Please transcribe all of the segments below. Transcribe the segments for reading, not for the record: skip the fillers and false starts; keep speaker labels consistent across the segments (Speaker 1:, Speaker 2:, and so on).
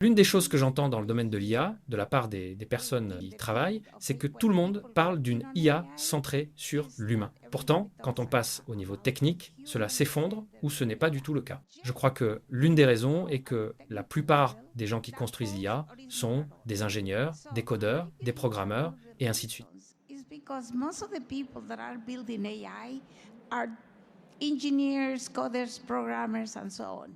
Speaker 1: L'une des choses que j'entends dans le domaine de l'IA, de la part des personnes qui y travaillent, c'est que tout le monde parle d'une IA centrée sur l'humain. Pourtant, quand on passe au niveau technique, cela s'effondre ou ce n'est pas du tout le cas. Je crois que l'une des raisons est que la plupart des gens qui construisent l'IA sont des ingénieurs, des codeurs, des programmeurs et ainsi de suite.
Speaker 2: It's because most of the people that are building AI are engineers, coders, programmers, and so on.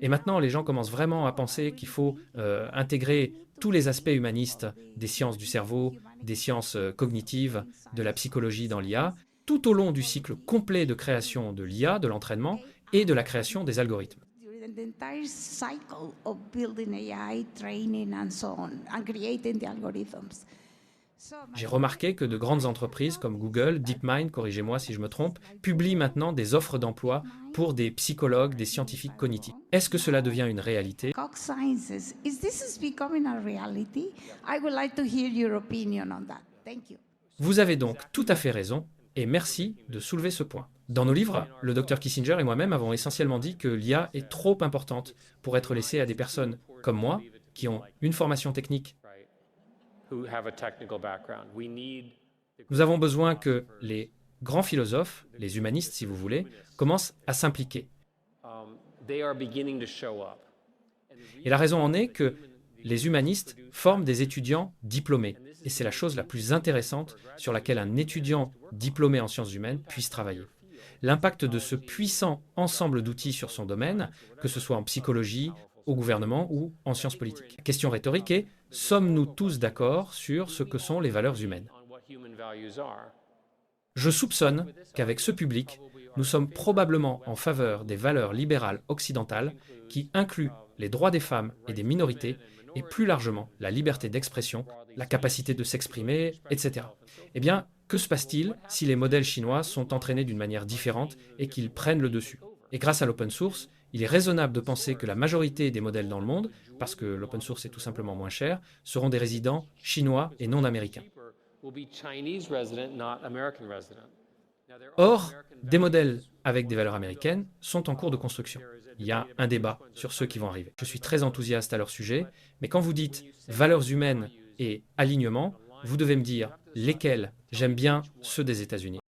Speaker 1: Et maintenant, les gens commencent vraiment à penser qu'il faut intégrer tous les aspects humanistes des sciences du cerveau, des sciences cognitives, de la psychologie dans l'IA, tout au long du cycle complet de création de l'IA, de l'entraînement et de la création des algorithmes.
Speaker 2: During the entire cycle of building AI, training, and so on, and creating the algorithms.
Speaker 1: J'ai remarqué que de grandes entreprises comme Google, DeepMind, corrigez-moi si je me trompe, publient maintenant des offres d'emploi pour des psychologues, des scientifiques cognitifs. Est-ce que cela devient une réalité?
Speaker 2: Cox Sciences, is this is becoming a reality? I would like to hear your opinion on that. Thank you.
Speaker 1: Vous avez donc tout à fait raison et merci de soulever ce point. Dans nos livres, le Dr Kissinger et moi-même avons essentiellement dit que l'IA est trop importante pour être laissée à des personnes comme moi, qui ont une formation technique. Nous avons besoin que les grands philosophes, les humanistes si vous voulez, commencent à s'impliquer. Et la raison en est que les humanistes forment des étudiants diplômés. Et c'est la chose la plus intéressante sur laquelle un étudiant diplômé en sciences humaines puisse travailler. L'impact de ce puissant ensemble d'outils sur son domaine, que ce soit en psychologie, au gouvernement ou en sciences politiques. La question rhétorique est, sommes-nous tous d'accord sur ce que sont les valeurs humaines? Je soupçonne qu'avec ce public, nous sommes probablement en faveur des valeurs libérales occidentales qui incluent les droits des femmes et des minorités et plus largement la liberté d'expression, la capacité de s'exprimer, etc. Eh bien, que se passe-t-il si les modèles chinois sont entraînés d'une manière différente et qu'ils prennent le dessus? Et grâce à l'open source, il est raisonnable de penser que la majorité des modèles dans le monde, parce que l'open source est tout simplement moins cher, seront des résidents chinois et non américains. Or, des modèles avec des valeurs américaines sont en cours de construction. Il y a un débat sur ceux qui vont arriver. Je suis très enthousiaste à leur sujet, mais quand vous dites valeurs humaines et alignement, vous devez me dire lesquels. J'aime bien ceux des États-Unis.